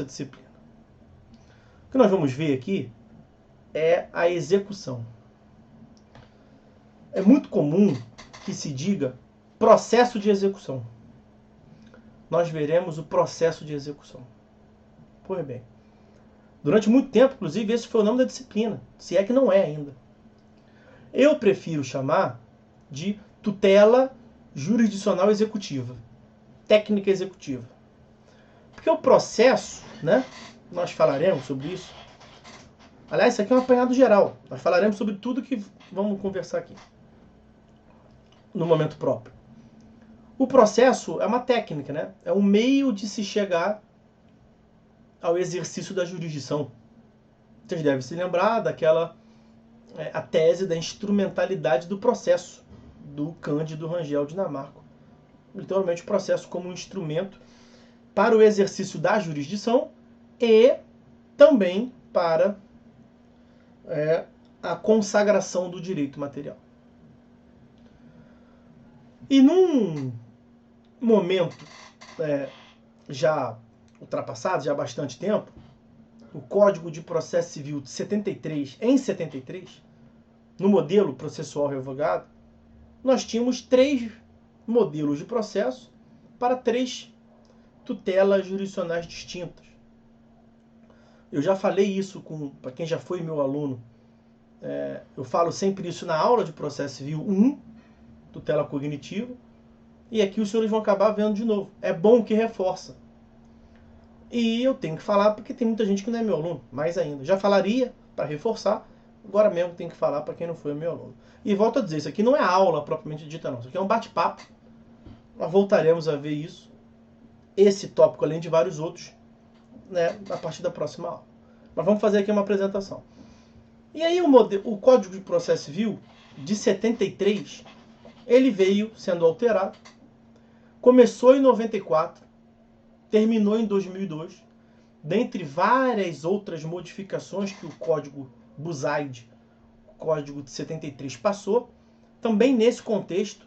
disciplina. O que nós vamos ver aqui é a execução. É muito comum que se diga processo de execução. Nós veremos o processo de execução. Pois bem, durante muito tempo, inclusive, esse foi o nome da disciplina, se é que não é ainda. Eu prefiro chamar de tutela jurisdicional executiva, técnica executiva. Porque o processo, né, nós falaremos sobre isso. Aliás, isso aqui é um apanhado geral. Nós falaremos sobre tudo que vamos conversar aqui, no momento próprio. O processo é uma técnica, né? É um meio de se chegar ao exercício da jurisdição. Vocês devem se lembrar daquela a tese da instrumentalidade do processo, do Cândido Rangel Dinamarco. Literalmente o processo como um instrumento para o exercício da jurisdição e também para a consagração do direito material. E num momento já ultrapassado, já há bastante tempo, o Código de Processo Civil de 73, em 73, no modelo processual revogado, nós tínhamos 3 modelos de processo para 3 tutelas jurisdicionais distintas. Eu já falei isso para quem já foi meu aluno. Eu falo sempre isso na aula de Processo Civil 1, tutela cognitiva, e aqui os senhores vão acabar vendo de novo. É bom que reforça. E eu tenho que falar porque tem muita gente que não é meu aluno, mais ainda. Já falaria para reforçar, agora mesmo tenho que falar para quem não foi meu aluno. E volto a dizer, isso aqui não é aula propriamente dita, não. Isso aqui é um bate-papo. Nós voltaremos a ver isso, esse tópico, além de vários outros, né, a partir da próxima aula. Mas vamos fazer aqui uma apresentação. E aí o Código de Processo Civil, de 73, ele veio sendo alterado. Começou em 94, terminou em 2002, dentre várias outras modificações que o Código Buzaide, o Código de 73, passou, também nesse contexto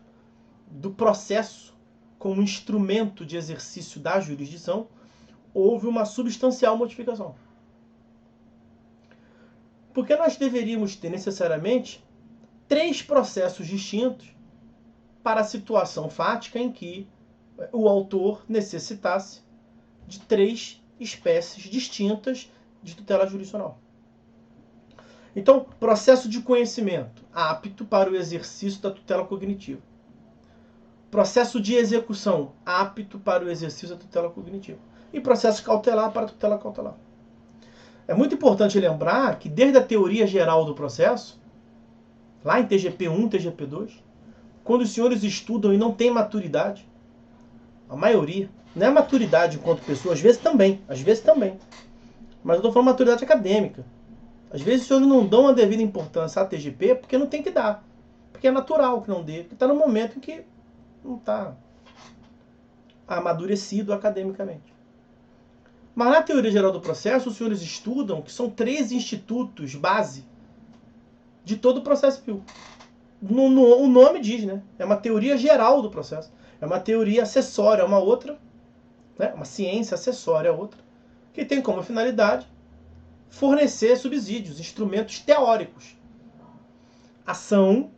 do processo como instrumento de exercício da jurisdição, houve uma substancial modificação. Porque nós deveríamos ter necessariamente 3 processos distintos para a situação fática em que o autor necessitasse de 3 espécies distintas de tutela jurisdicional. Então, processo de conhecimento, apto para o exercício da tutela cognitiva. Processo de execução, apto para o exercício da tutela cognitiva. E processo cautelar para a tutela cautelar. É muito importante lembrar que desde a teoria geral do processo, lá em TGP 1, TGP 2, quando os senhores estudam e não têm maturidade, a maioria, não é maturidade enquanto pessoa, às vezes também, mas eu estou falando maturidade acadêmica. Às vezes os senhores não dão a devida importância à TGP porque não tem que dar, porque é natural que não dê, porque está no momento em que não está amadurecido academicamente. Mas na teoria geral do processo, os senhores estudam que são 3 institutos base de todo o processo civil. O nome diz, né? É uma teoria geral do processo. É uma teoria acessória a uma outra, né? Uma ciência acessória a outra, que tem como finalidade fornecer subsídios, instrumentos teóricos. Ação,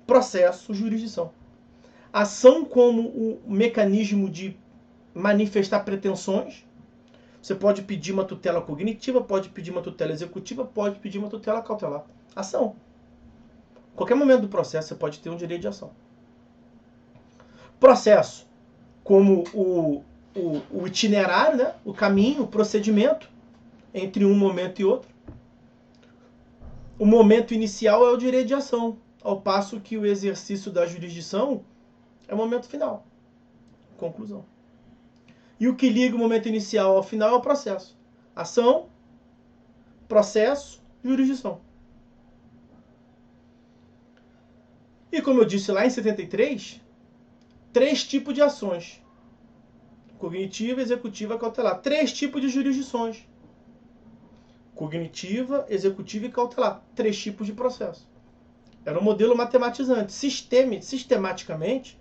processo, jurisdição. Ação como o mecanismo de manifestar pretensões. Você pode pedir uma tutela cognitiva, pode pedir uma tutela executiva, pode pedir uma tutela cautelar. Ação. Em qualquer momento do processo você pode ter um direito de ação. Processo, como o itinerário, né? O caminho, o procedimento entre um momento e outro. O momento inicial é o direito de ação, ao passo que o exercício da jurisdição é o momento final, conclusão. E o que liga o momento inicial ao final é o processo. Ação, processo, jurisdição. E como eu disse lá em 73, 3 tipos de ações. Cognitiva, executiva, cautelar. 3 tipos de jurisdições. Cognitiva, executiva e cautelar. 3 tipos de processo. Era um modelo matematizante. Sistematicamente,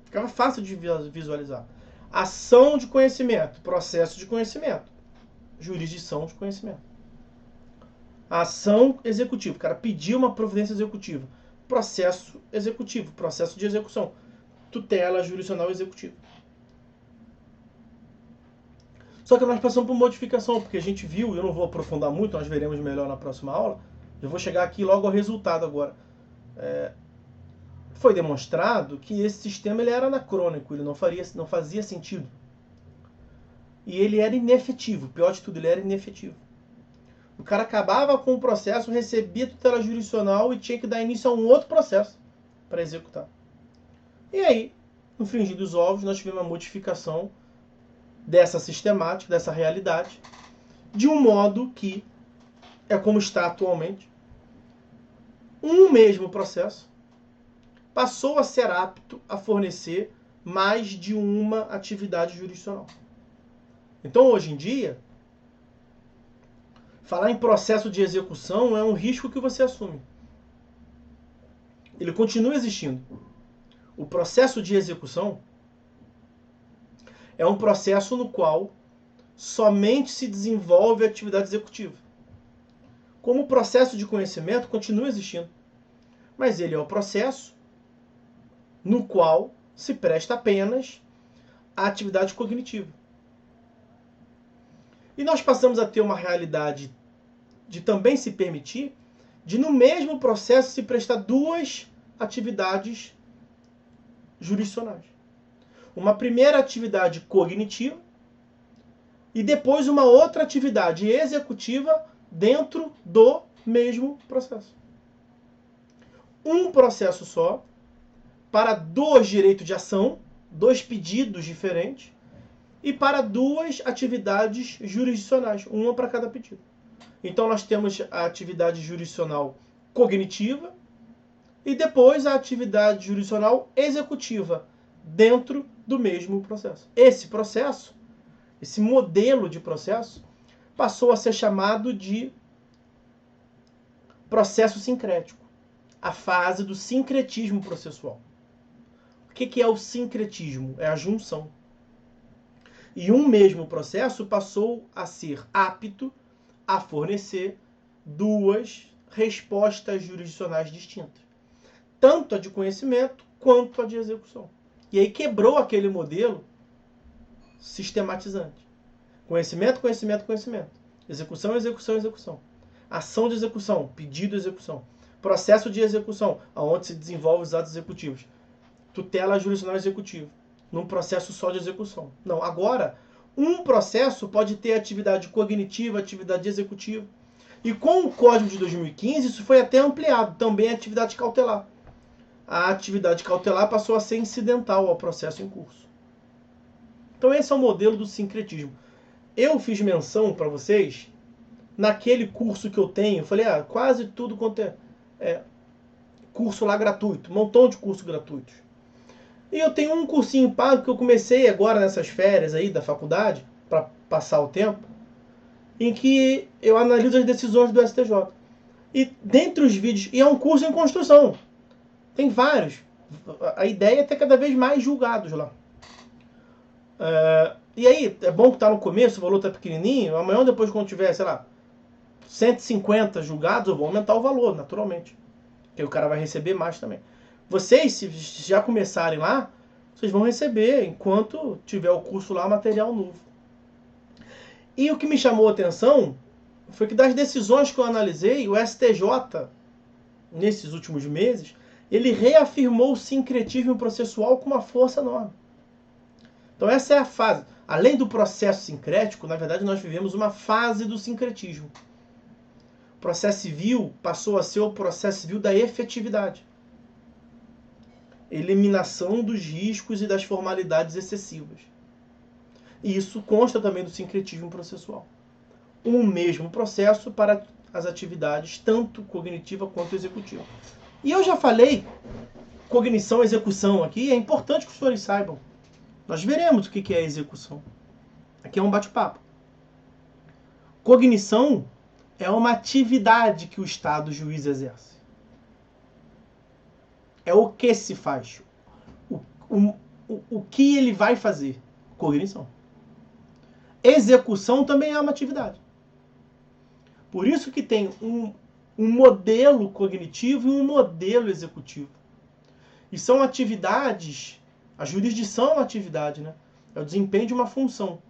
ficava fácil de visualizar. Ação de conhecimento, processo de conhecimento. jurisdição de conhecimento. A ação executiva. O cara pediu uma providência executiva. Processo executivo, processo de execução. Tutela jurisdicional executiva. Só que nós passamos por modificação, porque a gente viu, eu não vou aprofundar muito, nós veremos melhor na próxima aula. Eu vou chegar aqui logo ao resultado agora. Foi demonstrado que esse sistema ele era anacrônico, ele não fazia sentido. E ele era inefetivo, pior de tudo, ele era inefetivo. O cara acabava com o processo, recebia tutela jurisdicional e tinha que dar início a um outro processo para executar. E aí, no frigir dos ovos, nós tivemos uma modificação dessa sistemática, dessa realidade, de um modo que é como está atualmente. Um mesmo processo passou a ser apto a fornecer mais de uma atividade jurisdicional. Então, hoje em dia, falar em processo de execução é um risco que você assume. Ele continua existindo. O processo de execução é um processo no qual somente se desenvolve a atividade executiva. Como o processo de conhecimento continua existindo. Mas ele é o processo no qual se presta apenas a atividade cognitiva. E nós passamos a ter uma realidade de também se permitir de no mesmo processo se prestar duas atividades jurisdicionais. Uma primeira atividade cognitiva e depois uma outra atividade executiva dentro do mesmo processo. Um processo só para dois direitos de ação, dois pedidos diferentes e para duas atividades jurisdicionais, uma para cada pedido. Então nós temos a atividade jurisdicional cognitiva e depois a atividade jurisdicional executiva dentro do mesmo processo. Esse processo, esse modelo de processo, passou a ser chamado de processo sincrético, a fase do sincretismo processual. O que é o sincretismo? É a junção. E um mesmo processo passou a ser apto a fornecer duas respostas jurisdicionais distintas, tanto a de conhecimento quanto a de execução. E aí quebrou aquele modelo sistematizante. Conhecimento, conhecimento, conhecimento. Execução, execução, execução. Ação de execução, pedido de execução. Processo de execução, onde se desenvolve os atos executivos. Tutela jurisdicional executiva, num processo só de execução. Não, agora, um processo pode ter atividade cognitiva, atividade executiva. E com o Código de 2015, isso foi até ampliado, também a atividade cautelar. A atividade cautelar passou a ser incidental ao processo em curso. Então esse é o modelo do sincretismo. Eu fiz menção para vocês, naquele curso que eu tenho, eu falei, quase tudo quanto é curso lá gratuito, um montão de cursos gratuitos. E eu tenho um cursinho pago que eu comecei agora nessas férias aí da faculdade, para passar o tempo, em que eu analiso as decisões do STJ. E dentre os vídeos, e é um curso em construção, tem vários. A ideia é ter cada vez mais julgados lá. E aí, é bom que está no começo, o valor está pequenininho, amanhã ou depois quando tiver, 150 julgados, eu vou aumentar o valor, naturalmente. Porque o cara vai receber mais também. Vocês, se já começarem lá, vocês vão receber, enquanto tiver o curso lá, material novo. E o que me chamou a atenção foi que das decisões que eu analisei, o STJ, nesses últimos meses, ele reafirmou o sincretismo processual com uma força enorme. Então essa é a fase. Além do processo sincrético, na verdade nós vivemos uma fase do sincretismo. O processo civil passou a ser o processo civil da efetividade. Eliminação dos riscos e das formalidades excessivas. E isso consta também do sincretismo processual. Um mesmo processo para as atividades tanto cognitiva quanto executiva. E eu já falei cognição e execução aqui, é importante que os senhores saibam. Nós veremos o que é execução. Aqui é um bate-papo. Cognição é uma atividade que o Estado juiz exerce. É o que se faz. O que ele vai fazer. Cognição. execução também é uma atividade. Por isso que tem um modelo cognitivo e um modelo executivo. E são atividades, a jurisdição é uma atividade, né? É o desempenho de uma função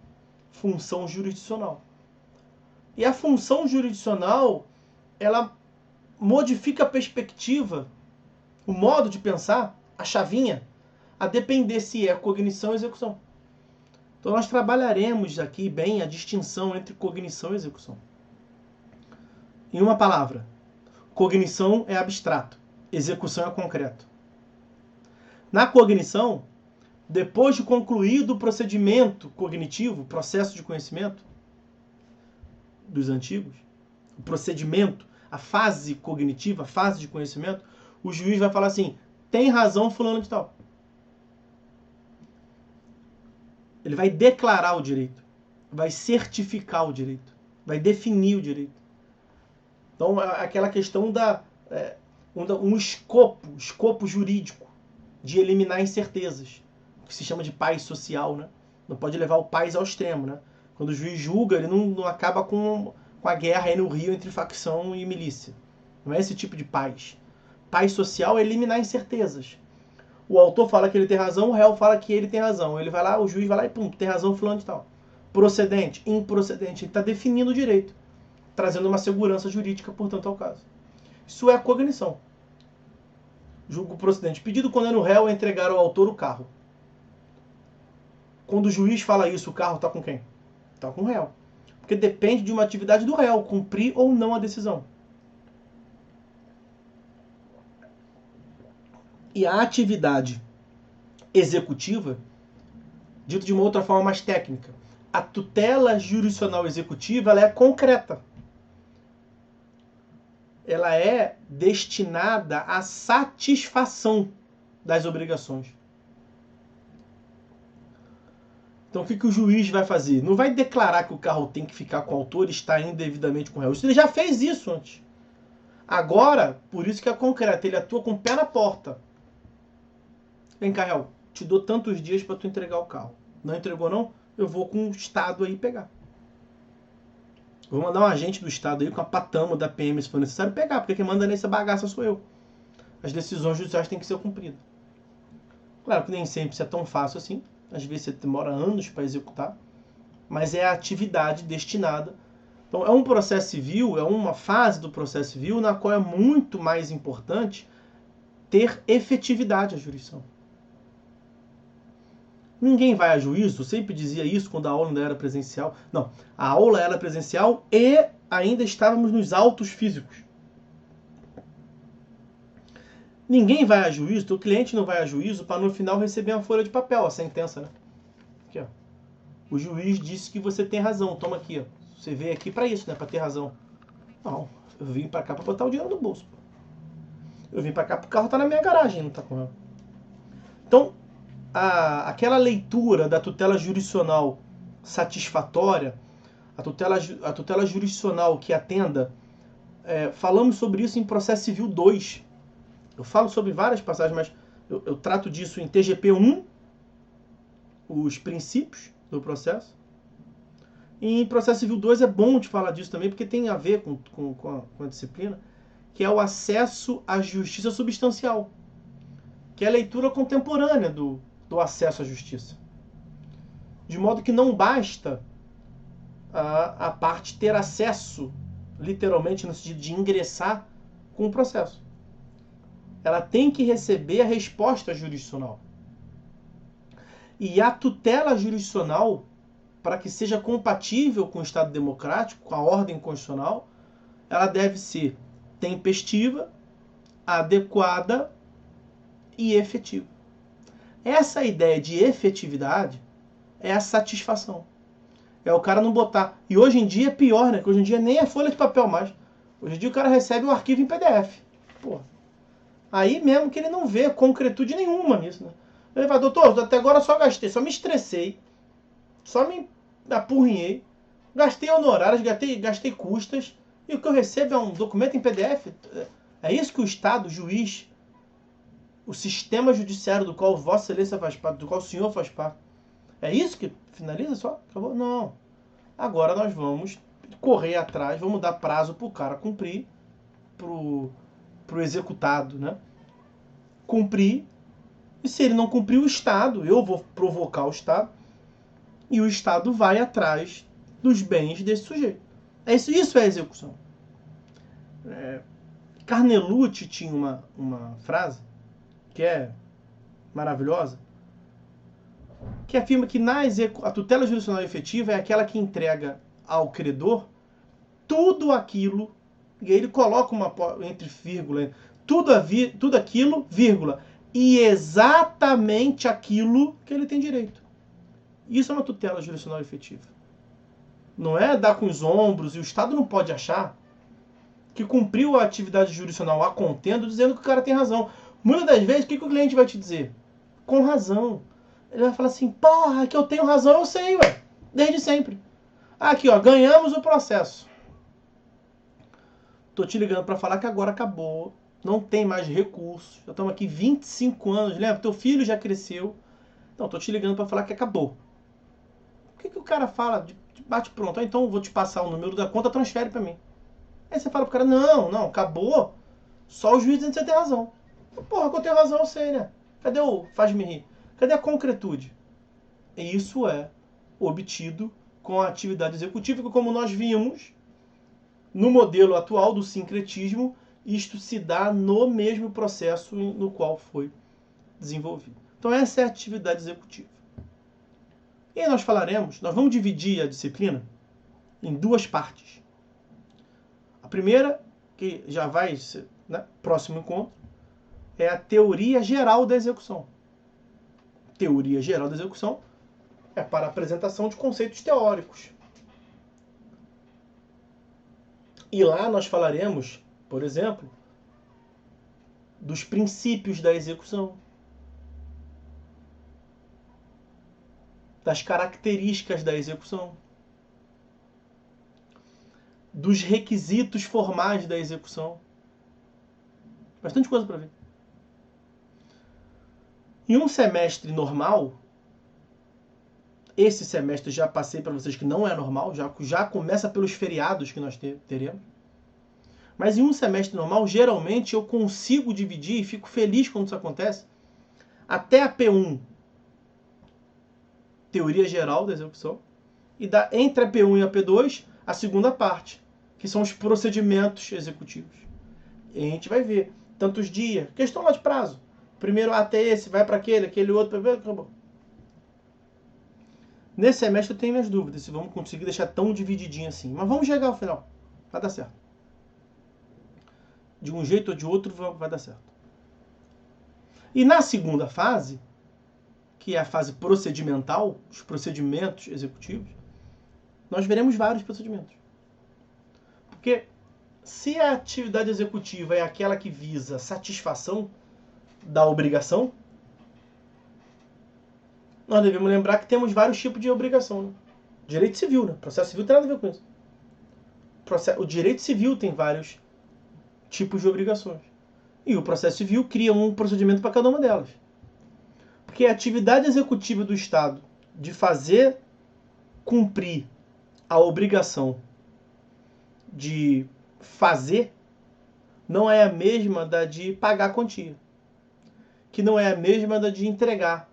jurisdicional. E a função jurisdicional, ela modifica a perspectiva, o modo de pensar, a chavinha, a depender se é cognição ou execução. Então nós trabalharemos aqui bem a distinção entre cognição e execução. Em uma palavra, cognição é abstrato, execução é concreto. Na cognição, depois de concluído o procedimento cognitivo, processo de conhecimento dos antigos, o procedimento, a fase cognitiva, a fase de conhecimento, o juiz vai falar assim, tem razão fulano de tal. Ele vai declarar o direito, vai certificar o direito, vai definir o direito. Então, aquela questão um escopo jurídico de eliminar incertezas, que se chama de paz social, né? Não pode levar o paz ao extremo, né? Quando o juiz julga, ele não acaba com a guerra aí no Rio entre facção e milícia. Não é esse tipo de paz. Paz social é eliminar incertezas. O autor fala que ele tem razão, o réu fala que ele tem razão. Ele vai lá, o juiz vai lá e pum, tem razão fulano de tal. Procedente, improcedente. Ele está definindo o direito, trazendo uma segurança jurídica, portanto, ao caso. Isso é a cognição. Julgo procedente. Pedido condena o réu a entregar ao autor o carro. Quando o juiz fala isso, o carro está com quem? Está com o réu. Porque depende de uma atividade do réu, cumprir ou não a decisão. E a atividade executiva, dito de uma outra forma mais técnica, a tutela jurisdicional executiva, ela é concreta. Ela é destinada à satisfação das obrigações. Então o que o juiz vai fazer? Não vai declarar que o carro tem que ficar com o autor e está indevidamente com o réu. Ele já fez isso antes. Agora, por isso que é concreto, ele atua com o pé na porta. Vem cá, réu, te dou tantos dias para tu entregar o carro. Não entregou não? Eu vou com o Estado aí pegar. Vou mandar um agente do Estado aí com a patama da PM, se for necessário, pegar, porque quem manda nessa bagaça sou eu. As decisões judiciais têm que ser cumpridas. Claro que nem sempre isso é tão fácil assim. Às vezes você demora anos para executar. Mas é a atividade destinada. Então é um processo civil, é uma fase do processo civil na qual é muito mais importante ter efetividade à jurisdição. Ninguém vai a juízo, eu sempre dizia isso quando a aula ainda era presencial. Não, a aula era presencial e ainda estávamos nos autos físicos. Ninguém vai a juízo, o cliente não vai a juízo para no final receber uma folha de papel, a sentença, né? Aqui, ó. O juiz disse que você tem razão, toma aqui, ó. Você veio aqui para isso, né? Para ter razão. Não, eu vim para cá para botar o dinheiro no bolso. Eu vim para cá porque o carro tá na minha garagem, não tá com ela. Então, aquela leitura da tutela jurisdicional satisfatória, a tutela jurisdicional que atenda, falamos sobre isso em Processo Civil 2. Eu falo sobre várias passagens, mas eu trato disso em TGP 1, os princípios do processo. E em Processo Civil 2 é bom de falar disso também, porque tem a ver com a disciplina, que é o acesso à justiça substancial, que é a leitura contemporânea do acesso à justiça. De modo que não basta a parte ter acesso, literalmente, no sentido de ingressar com o processo. Ela tem que receber a resposta jurisdicional. E a tutela jurisdicional, para que seja compatível com o Estado democrático, com a ordem constitucional, ela deve ser tempestiva, adequada e efetiva. Essa ideia de efetividade é a satisfação. É o cara não botar... E hoje em dia é pior, né? Porque hoje em dia nem é folha de papel mais. Hoje em dia o cara recebe um arquivo em PDF. Pô. Aí mesmo que ele não vê concretude nenhuma nisso, né? Ele vai, doutor, até agora só gastei, só me estressei, só me apurrinhei, gastei honorários, gastei custas, e o que eu recebo é um documento em PDF. É isso que o Estado, o juiz, o sistema judiciário do qual Vossa Excelência faz parte, do qual o senhor faz parte, é isso que finaliza só? Acabou? Não. Agora nós vamos correr atrás, vamos dar prazo para o cara cumprir, pro executado, né? Cumprir. E se ele não cumprir, o Estado, eu vou provocar o Estado, e o Estado vai atrás dos bens desse sujeito. Isso é execução. Carnelucci tinha uma frase que é maravilhosa, que afirma que a tutela jurisdicional efetiva é aquela que entrega ao credor tudo aquilo, e aí ele coloca uma entre vírgula, tudo aquilo, vírgula, e exatamente aquilo que ele tem direito. Isso é uma tutela jurisdicional efetiva. Não é dar com os ombros, e o Estado não pode achar que cumpriu a atividade jurisdicional a contento, dizendo que o cara tem razão. Muitas das vezes, o que o cliente vai te dizer? Com razão. Ele vai falar assim, porra, que eu tenho razão, eu sei, ué. Desde sempre. Aqui, ó, ganhamos o processo. Tô te ligando para falar que agora acabou. Não tem mais recursos. Já estamos aqui 25 anos, lembra? Teu filho já cresceu. Não, tô te ligando para falar que acabou. O que o cara fala? Bate pronto. Ah, então eu vou te passar o número da conta, transfere para mim. Aí você fala pro cara, não, acabou. Só o juiz dizendo que você tem razão. Porra, que eu tenho razão, eu sei, né? Cadê o faz-me rir? Cadê a concretude? E isso é obtido com a atividade executiva, que como nós vimos, no modelo atual do sincretismo, isto se dá no mesmo processo no qual foi desenvolvido. Então essa é a atividade executiva. E aí nós vamos dividir a disciplina em duas partes. A primeira, que já vai ser, né, próximo encontro, é a teoria geral da execução. Teoria geral da execução é para a apresentação de conceitos teóricos. E lá nós falaremos, por exemplo, dos princípios da execução, das características da execução, dos requisitos formais da execução. Bastante coisa para ver. Em um semestre normal, esse semestre já passei para vocês que não é normal, já começa pelos feriados que nós teremos. Mas em um semestre normal, geralmente eu consigo dividir, e fico feliz quando isso acontece, até a P1, teoria geral da execução, e entre a P1 e a P2, a segunda parte, que são os procedimentos executivos. E a gente vai ver tantos dias, questão lá de prazo. Primeiro até esse, vai para aquele outro, acabou. Nesse semestre eu tenho minhas dúvidas se vamos conseguir deixar tão divididinho assim. Mas vamos chegar ao final. Vai dar certo. De um jeito ou de outro vai dar certo. E na segunda fase, que é a fase procedimental, os procedimentos executivos, nós veremos vários procedimentos. Porque se a atividade executiva é aquela que visa satisfação da obrigação, nós devemos lembrar que temos vários tipos de obrigação. Né? Direito civil, né? Processo civil tem nada a ver com isso. O direito civil tem vários tipos de obrigações. E o processo civil cria um procedimento para cada uma delas. Porque a atividade executiva do Estado de fazer cumprir a obrigação de fazer não é a mesma da de pagar a quantia. Que não é a mesma da de entregar.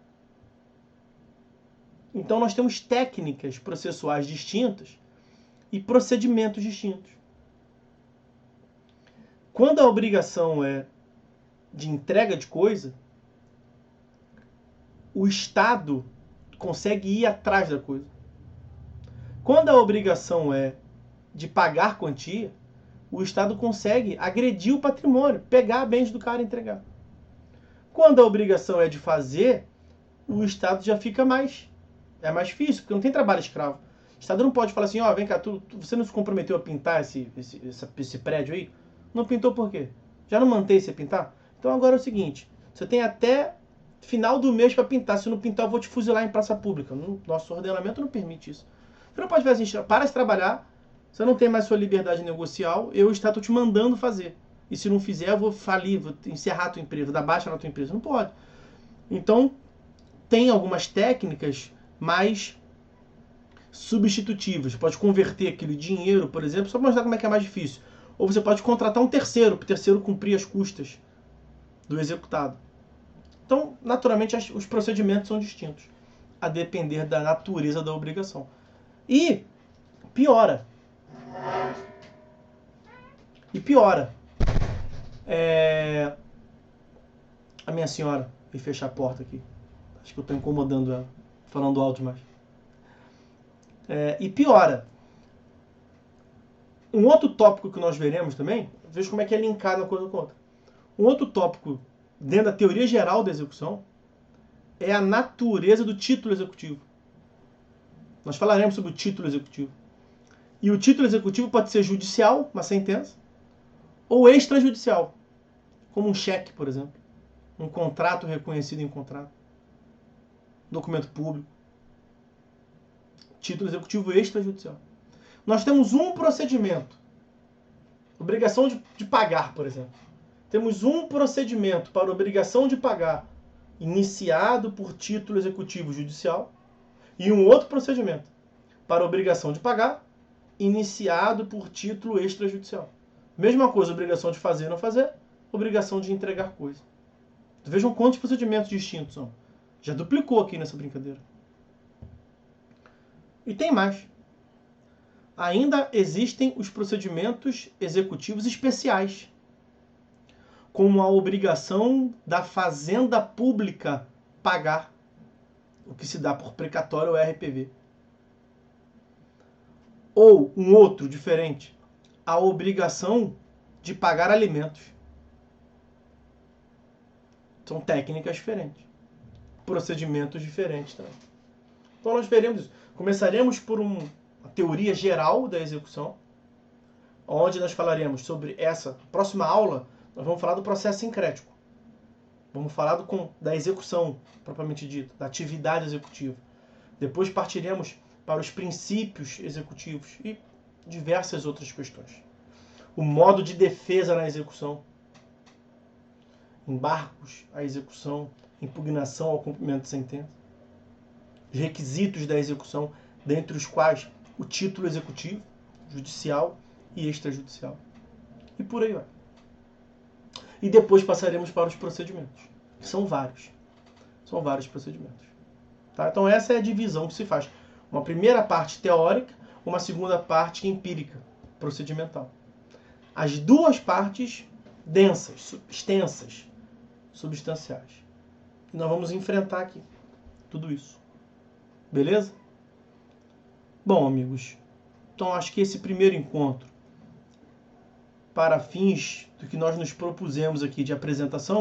Então nós temos técnicas processuais distintas e procedimentos distintos. Quando a obrigação é de entrega de coisa, o Estado consegue ir atrás da coisa. Quando a obrigação é de pagar quantia, o Estado consegue agredir o patrimônio, pegar bens do cara e entregar. Quando a obrigação é de fazer, o Estado já fica mais difícil, porque não tem trabalho escravo. O Estado não pode falar assim, ó, vem cá, você não se comprometeu a pintar esse prédio aí? Não pintou por quê? Já não mantém você pintar? Então agora é o seguinte, você tem até final do mês para pintar. Se não pintar, eu vou te fuzilar em praça pública. Nosso ordenamento não permite isso. Você não pode fazer assim, para de trabalhar, você não tem mais sua liberdade negocial, eu estou te mandando fazer. E se não fizer, eu vou falir, vou encerrar a tua empresa, vou dar baixa na tua empresa. Não pode. Então, tem algumas técnicas mais substitutivas. Você pode converter aquele dinheiro, por exemplo, só para mostrar como é que é mais difícil. Ou você pode contratar um terceiro, para o terceiro cumprir as custas do executado. Então, naturalmente, os procedimentos são distintos, a depender da natureza da obrigação. E piora. A minha senhora veio fechar a porta aqui. Acho que eu estou incomodando ela, falando alto demais. E piora. Um outro tópico que nós veremos também, veja como é que é linkado uma coisa com a outra. Um outro tópico dentro da teoria geral da execução é a natureza do título executivo. Nós falaremos sobre o título executivo. E o título executivo pode ser judicial, uma sentença, ou extrajudicial, como um cheque, por exemplo, um contrato reconhecido em contrato, documento público. Título executivo extrajudicial. Nós temos um procedimento, obrigação de pagar, por exemplo. Temos um procedimento para obrigação de pagar iniciado por título executivo judicial e um outro procedimento para obrigação de pagar iniciado por título extrajudicial. Mesma coisa, obrigação de fazer ou não fazer, obrigação de entregar coisa. Vejam quantos procedimentos distintos são. Já duplicou aqui nessa brincadeira. E tem mais. Ainda existem os procedimentos executivos especiais, como a obrigação da fazenda pública pagar, o que se dá por precatório ou RPV. Ou um outro diferente, a obrigação de pagar alimentos. São técnicas diferentes, procedimentos diferentes também. Então nós veremos isso. Começaremos por uma teoria geral da execução, onde nós falaremos sobre essa próxima aula. Nós vamos falar do processo sincrético. Vamos falar da execução, propriamente dita, da atividade executiva. Depois partiremos para os princípios executivos e diversas outras questões. O modo de defesa na execução, embargos à execução, impugnação ao cumprimento de sentença, os requisitos da execução, dentre os quais o título executivo, judicial e extrajudicial. E por aí vai. E depois passaremos para os procedimentos. São vários. São vários procedimentos. Tá? Então essa é a divisão que se faz. Uma primeira parte teórica, uma segunda parte empírica, procedimental. As duas partes densas, extensas, substanciais. E nós vamos enfrentar aqui tudo isso. Beleza? Bom, amigos, então acho que esse primeiro encontro, para fins do que nós nos propusemos aqui de apresentação,